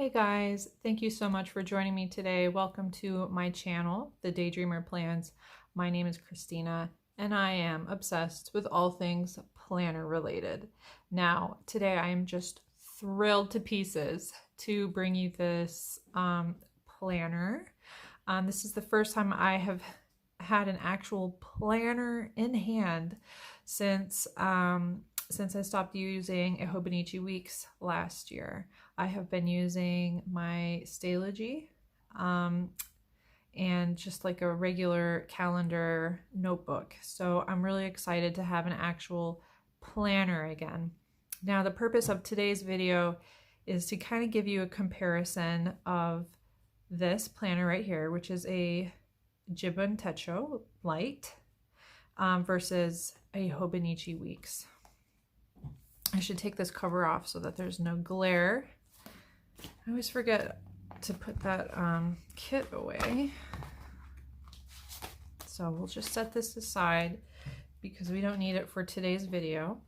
Hey guys, thank you so much for joining me today. Welcome to my channel, The Daydreamer Plans. My name is Christina and I am obsessed with all things planner related. Now, today I am just thrilled to pieces to bring you this planner. This is the first time I have had an actual planner in hand since I stopped using a Hobonichi Weeks last year. I have been using my Stalogy and just like a regular calendar notebook. So I'm really excited to have an actual planner again. Now, the purpose of today's video is to kind of give you a comparison of this planner right here, which is a Jibun Techo Light versus a Hobonichi Weeks. I should take this cover off so that there's no glare. I always forget to put that kit away. So we'll just set this aside because we don't need it for today's video.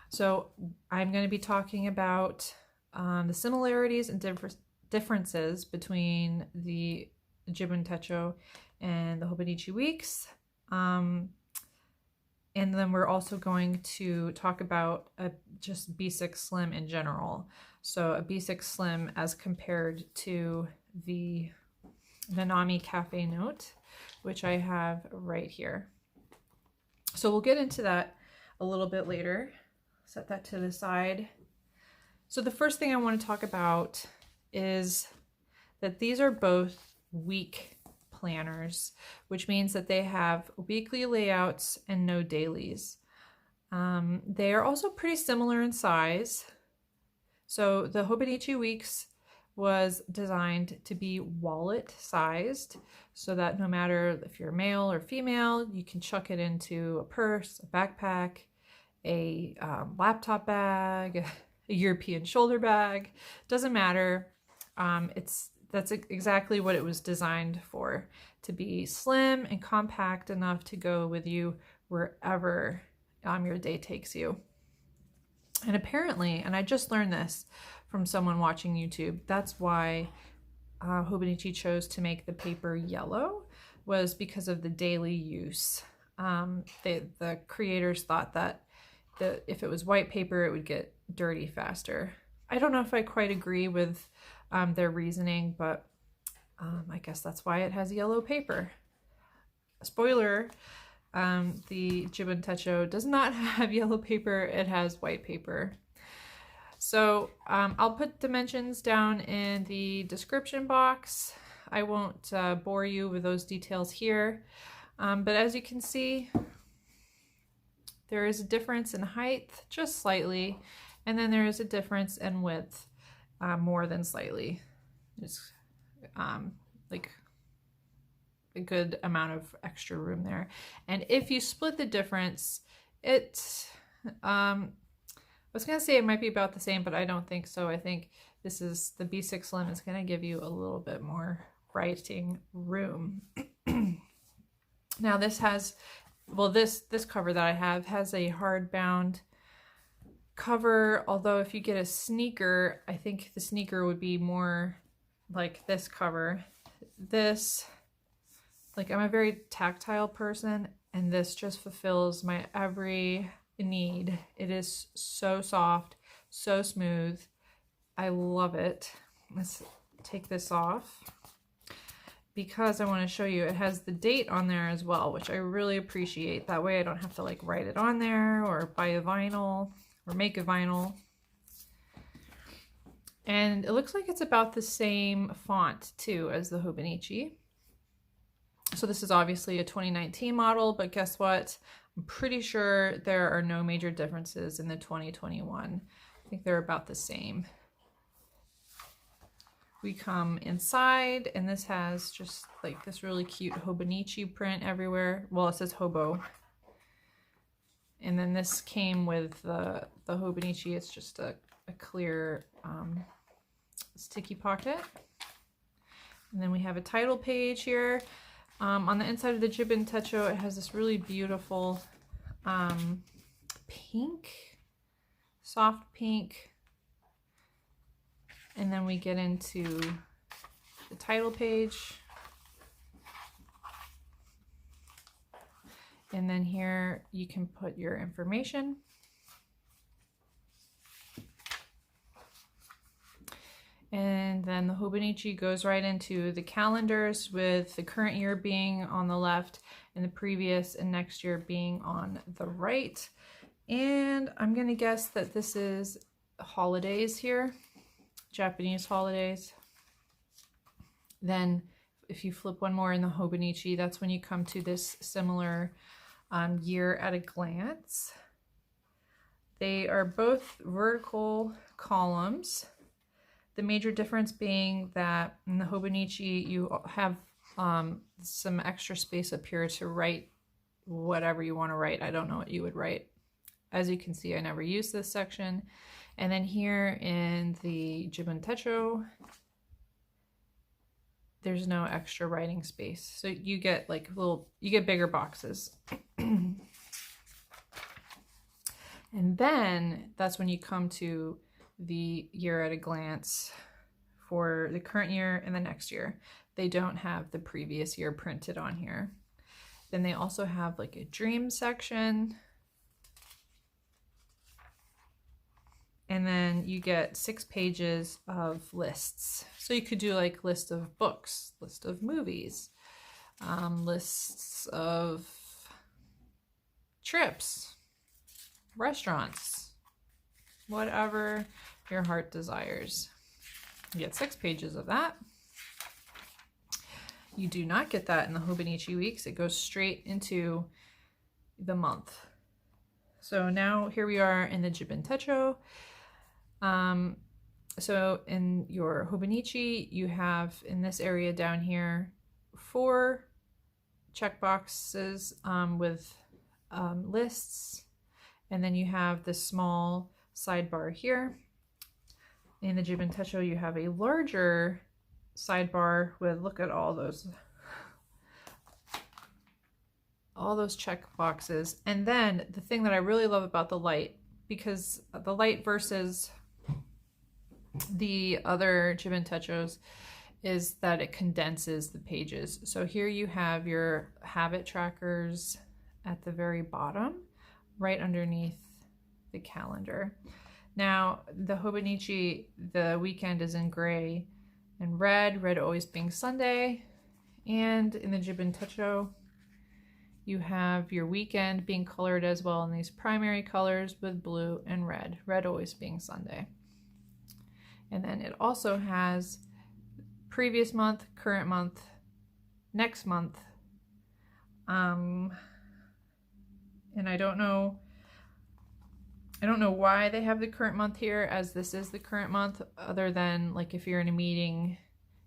So I'm going to be talking about the similarities and differences between the Jibun Techo and the Hobonichi Weeks. And then we're also going to talk about just B6 Slim in general. So a B6 Slim as compared to the Nanami Cafe Note, which I have right here. So we'll get into that a little bit later. Set that to the side. So the first thing I want to talk about is that these are both week planners, which means that they have weekly layouts and no dailies. They are also pretty similar in size. So the Hobonichi Weeks was designed to be wallet sized so that no matter if you're male or female, you can chuck it into a purse, a backpack, a laptop bag, a European shoulder bag. Doesn't matter. That's exactly what it was designed for, to be slim and compact enough to go with you wherever your day takes you. And apparently, and I just learned this from someone watching YouTube, that's why Hobonichi chose to make the paper yellow, was because of the daily use. The creators thought that if it was white paper, it would get dirty faster. I don't know if I quite agree with their reasoning, but I guess that's why it has yellow paper. Spoiler, the Jibun Techo does not have yellow paper, it has white paper. So I'll put dimensions down in the description box. I won't bore you with those details here, but as you can see, there is a difference in height, just slightly, and then there is a difference in width. More than slightly. Just like a good amount of extra room there. And if you split the difference, I was gonna say it might be about the same, but I don't think so. I think this is the B6 Slim is gonna give you a little bit more writing room. Now this has, well, this cover that I have has a hardbound cover, although if you get a sneaker, I think the sneaker would be more like this cover. This, like, I'm a very tactile person and this just fulfills my every need. It is so soft, so smooth. I love it. Let's take this off because I want to show you it has the date on there as well, which I really appreciate. That way I don't have to like write it on there or buy a vinyl or make a vinyl. And it looks like it's about the same font too as the Hobonichi. So this is obviously a 2019 model, but guess what? I'm pretty sure there are no major differences in the 2021. I think they're about the same. We come inside and this has just like this really cute Hobonichi print everywhere. Well, it says Hobo. And then this came with the Hobonichi. It's just a clear sticky pocket. And then we have a title page here. On the inside of the Jibun Techo, it has this really beautiful pink, soft pink And then we get into the title page. And then here you can put your information. And then the Hobonichi goes right into the calendars, with the current year being on the left and the previous and next year being on the right. And I'm going to guess that this is holidays here, Japanese holidays. Then if you flip one more in the Hobonichi, that's when you come to this similar year at a glance. They are both vertical columns. The major difference being that in the Hobonichi, you have some extra space up here to write whatever you want to write. I don't know what you would write. As you can see, I never use this section. And then here in the Jibun Techo, there's no extra writing space. So you get like you get bigger boxes. And then that's when you come to the year at a glance for the current year and the next year. They don't have the previous year printed on here. Then they also have like a dream section. And then you get 6 pages of lists. So you could do like list of books, list of movies, lists of trips, restaurants, whatever your heart desires. You get 6 pages of that. You do not get that in the Hobonichi Weeks. It goes straight into the month. So now here we are in the Jibun Techo. So in your Hobonichi, you have in this area down here 4 checkboxes with lists, and then you have this small sidebar here. In the Jibun Techo, you have a larger sidebar with, look at all those check boxes. And then the thing that I really love about the light, because the light versus the other Jibun Techos is that it condenses the pages. So here you have your habit trackers at the very bottom, right underneath the calendar. Now, the Hobonichi, the weekend is in gray and red, red always being Sunday. And in the Jibun Techo, you have your weekend being colored as well in these primary colors with blue and red, red always being Sunday. And then it also has previous month, current month, next month. And I don't know why they have the current month here, as this is the current month, other than like if you're in a meeting,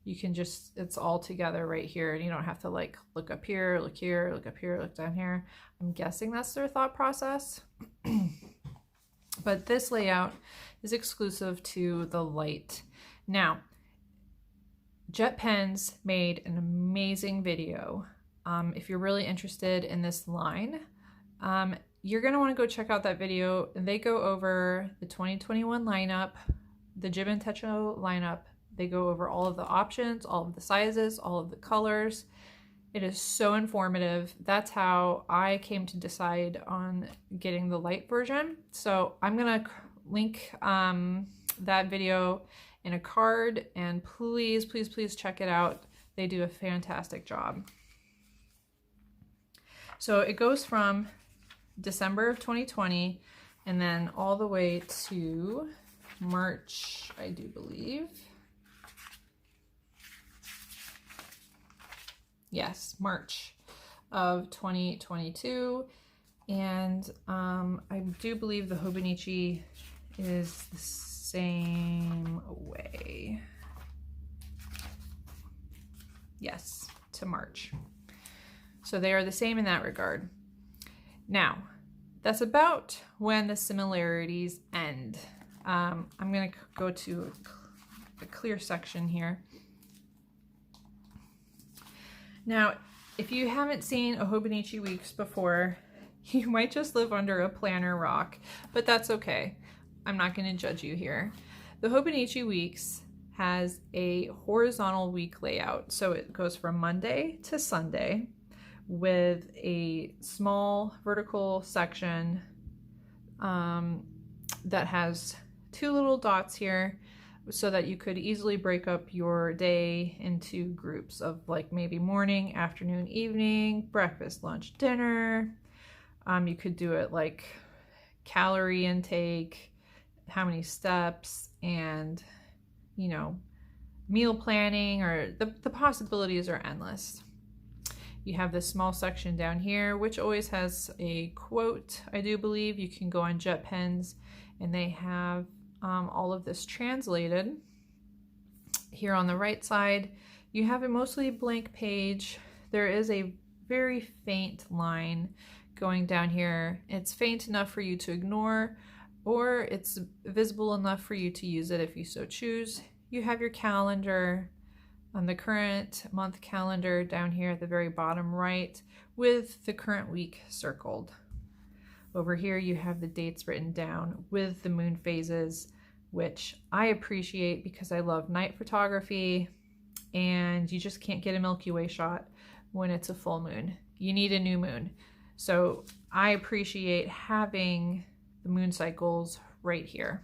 you can just, it's all together right here, and you don't have to like look up here, look here, look up here, look down here. I'm guessing that's their thought process. But this layout is exclusive to the Light. Now, Jet Pens made an amazing video. If you're really interested in this line, you're going to want to go check out that video. They go over the 2021 lineup, the Jibun Techo lineup. They go over all of the options, all of the sizes, all of the colors. It is so informative. That's how I came to decide on getting the light version. So I'm going to link that video in a card, and please, please, please check it out. They do a fantastic job. So it goes from December of 2020 and then all the way to March, I do believe. Yes, March of 2022. And I do believe the Hobonichi is the same way. Yes, to March. So they are the same in that regard. Now, that's about when the similarities end. I'm going to go to a clear section here. Now, if you haven't seen a Hobonichi Weeks before, you might just live under a planner rock, but that's okay. I'm not going to judge you here. The Hobonichi Weeks has a horizontal week layout. So it goes from Monday to Sunday with a small vertical section that has two little dots here so that you could easily break up your day into groups of like maybe morning, afternoon, evening, breakfast, lunch, dinner. You could do it like calorie intake, how many steps, and you know, meal planning, or the possibilities are endless. You have this small section down here, which always has a quote, I do believe. You can go on JetPens and they have all of this translated. Here on the right side, you have a mostly blank page. There is a very faint line going down here. It's faint enough for you to ignore, or it's visible enough for you to use it if you so choose. You have your calendar on the current month calendar down here at the very bottom right with the current week circled. Over here you have the dates written down with the moon phases, which I appreciate because I love night photography and you just can't get a Milky Way shot when it's a full moon. You need a new moon. So I appreciate having the moon cycles right here.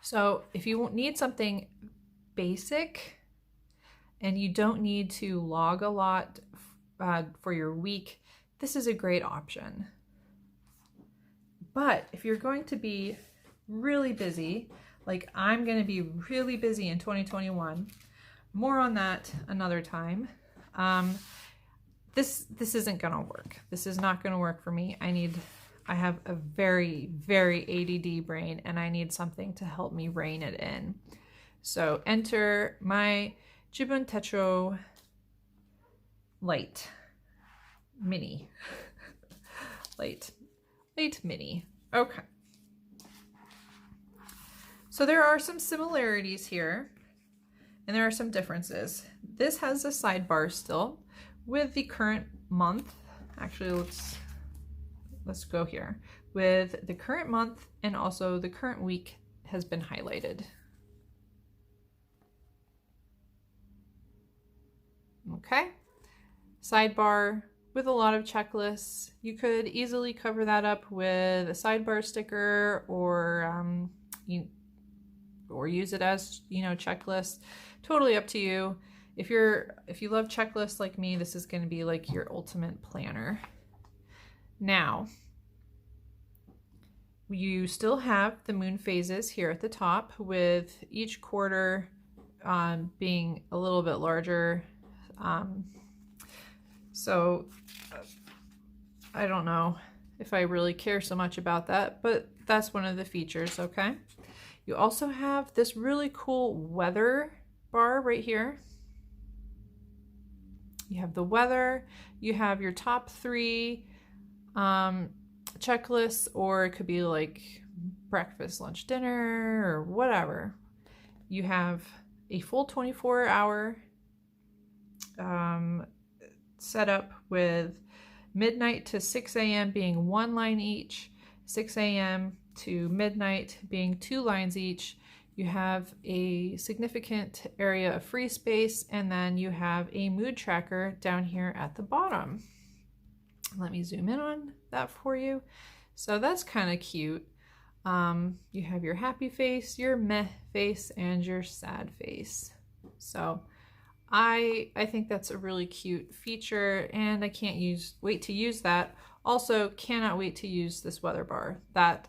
So if you need something basic and you don't need to log a lot for your week, this is a great option. But if you're going to be really busy, like I'm going to be really busy in 2021, more on that another time. This isn't going to work. This is not going to work for me. I have a very, very ADD brain and I need something to help me rein it in. So enter my Jibun Techo Light Mini. Light Mini. Okay. So there are some similarities here and there are some differences. This has a sidebar still with the current month. Actually, let's go here. With the current month and also the current week has been highlighted. Okay. Sidebar with a lot of checklists. You could easily cover that up with a sidebar sticker or use it as, checklists. Totally up to you. If you love checklists like me, this is going to be like your ultimate planner. Now, you still have the moon phases here at the top with each quarter being a little bit larger. So I don't know if I really care so much about that, but that's one of the features, okay? You also have this really cool weather bar right here. You have the weather, you have your top 3 checklists, or it could be like breakfast, lunch, dinner, or whatever. You have a full 24-hour setup with midnight to 6 a.m. being 1 line each, 6 a.m. to midnight being 2 lines each. You have a significant area of free space, and then you have a mood tracker down here at the bottom. Let me zoom in on that for you. So that's kind of cute. You have your happy face, your meh face, and your sad face. So I think that's a really cute feature, and I can't wait to use that. Also, cannot wait to use this weather bar. That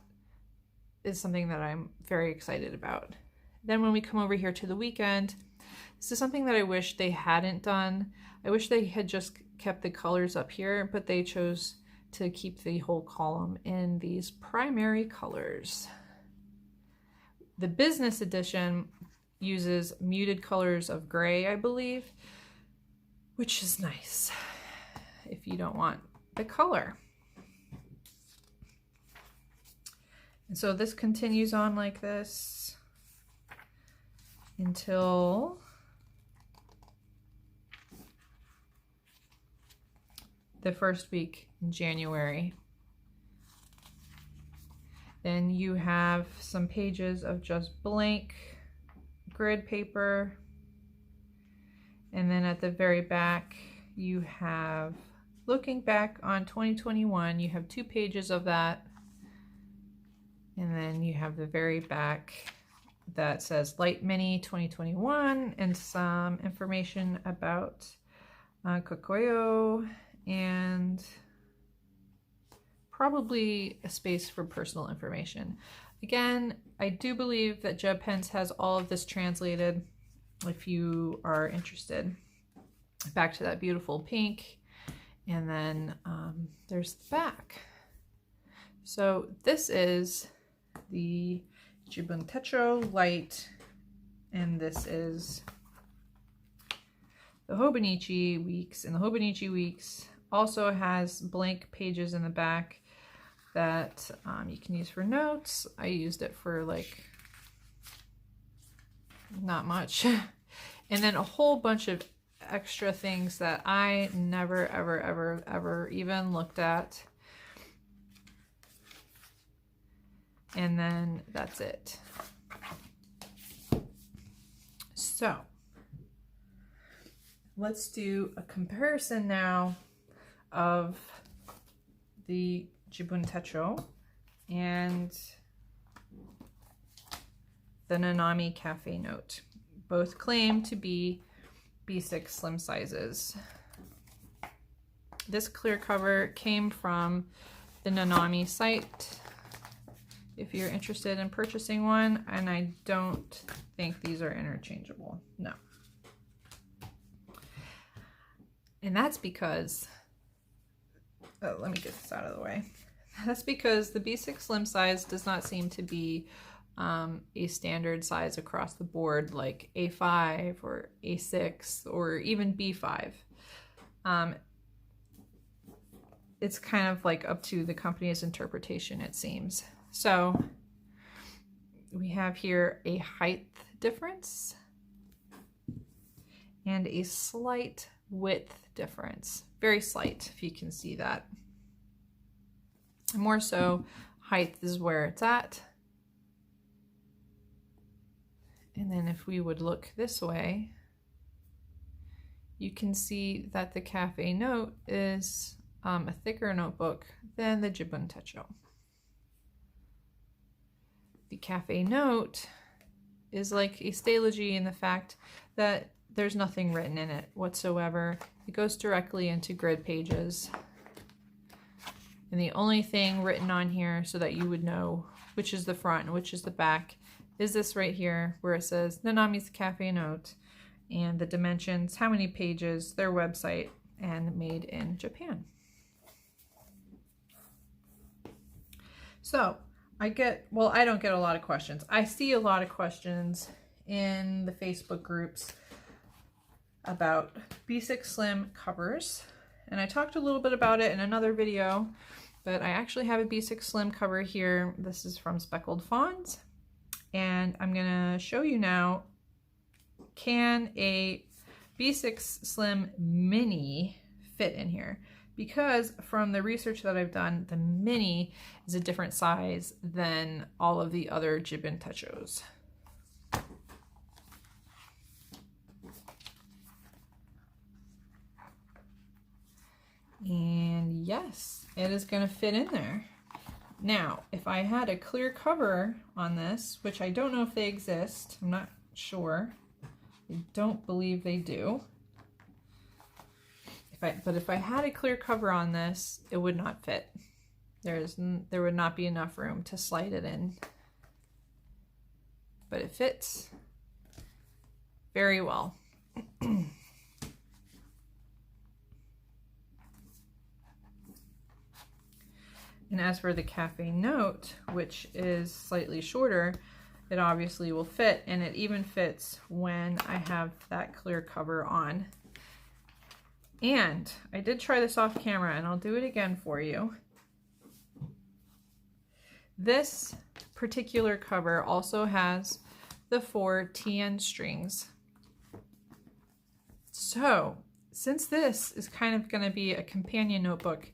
is something that I'm very excited about. Then when we come over here to the weekend, this is something that I wish they hadn't done. I wish they had just kept the colors up here, but they chose to keep the whole column in these primary colors. The business edition uses muted colors of gray, I believe, which is nice if you don't want the color. And so this continues on like this until the first week in January. Then you have some pages of just blank grid paper. And then at the very back, you have looking back on 2021, you have 2 pages of that. And then you have the very back that says Light Mini 2021 and some information about Kokoyo and probably a space for personal information. Again, I do believe that JetPens has all of this translated if you are interested. Back to that beautiful pink. And then there's the back. So this is the Jibun Techo Light, and this is the Hobonichi Weeks. And the Hobonichi Weeks also has blank pages in the back that you can use for notes. I used it for like not much. And then a whole bunch of extra things that I never ever even looked at. And then that's it. So let's do a comparison now of the Jibun Techo and the Nanami Cafe Note. Both claim to be B6 slim sizes. This clear cover came from the Nanami site if you're interested in purchasing one, and I don't think these are interchangeable. No. And that's because, oh, let me get this out of the way. That's because the B6 slim size does not seem to be a standard size across the board like A5 or A6 or even B5. It's kind of like up to the company's interpretation, it seems. So we have here a height difference and a slight width difference. Very slight, if you can see that. More so, height is where it's at. And then if we would look this way, you can see that the Cafe Note is a thicker notebook than the Jibun Techo. The Cafe Note is like a stalogy in the fact that there's nothing written in it whatsoever. It goes directly into grid pages. And the only thing written on here so that you would know which is the front and which is the back is this right here where it says Nanami's Cafe Note and the dimensions, how many pages, their website, and made in Japan. So I don't get a lot of questions. I see a lot of questions in the Facebook groups about B6 Slim covers. And I talked a little bit about it in another video, but I actually have a B6 Slim cover here. This is from Speckled Fawns. And I'm gonna show you now, can a B6 Slim Mini fit in here? Because from the research that I've done, the Mini is a different size than all of the other Jibun Techos. And yes, it is going to fit in there. Now, if I had a clear cover on this, which I don't know if they exist, I'm not sure. I don't believe they do. But if I had a clear cover on this, it would not fit. There would not be enough room to slide it in. But it fits very well. And as for the Cafe Note, which is slightly shorter, it obviously will fit, and it even fits when I have that clear cover on. And I did try this off camera, and I'll do it again for you. This particular cover also has the 4 TN strings. So, since this is kind of going to be a companion notebook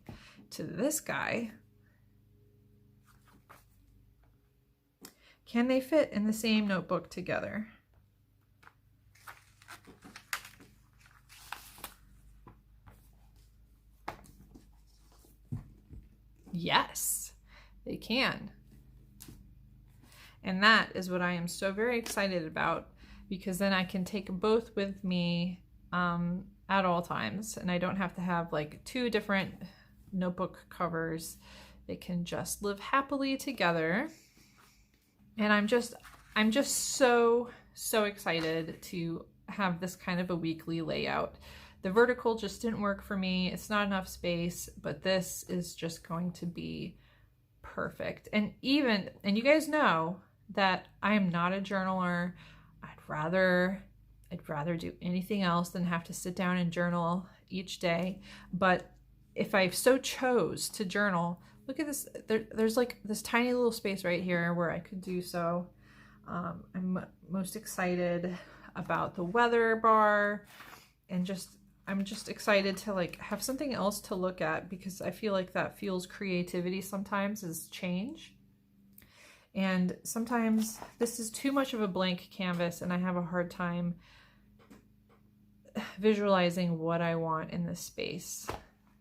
to this guy, can they fit in the same notebook together? Yes, they can. And that is what I am so very excited about, because then I can take both with me at all times, and I don't have to have like 2 different notebook covers. They can just live happily together. And I'm just so excited to have this kind of a weekly layout. The vertical just didn't work for me. It's not enough space, but this is just going to be perfect. And you guys know that I am not a journaler. I'd rather do anything else than have to sit down and journal each day. But if I so chose to journal, look at this. There's like this tiny little space right here where I could do so. I'm most excited about the weather bar, and I'm just excited to like have something else to look at, because I feel like that fuels creativity sometimes, is change. And sometimes this is too much of a blank canvas and I have a hard time visualizing what I want in this space.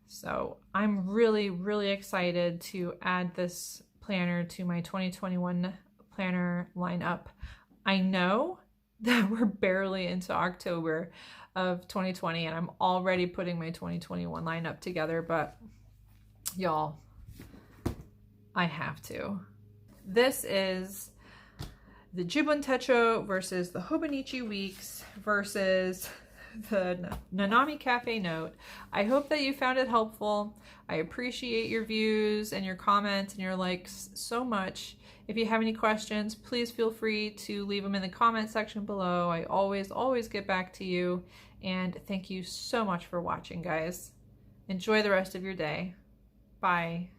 So I'm really excited to add this planner to my 2021 planner lineup. I know that we're barely into October of 2020 and I'm already putting my 2021 lineup together, but y'all, I have to. This is the Jibun Techo versus the Hobonichi Weeks versus the Nanami Cafe Note. I hope that you found it helpful. I appreciate your views and your comments and your likes so much. If you have any questions, please feel free to leave them in the comment section below. I always get back to you. And thank you so much for watching, guys. Enjoy the rest of your day. Bye.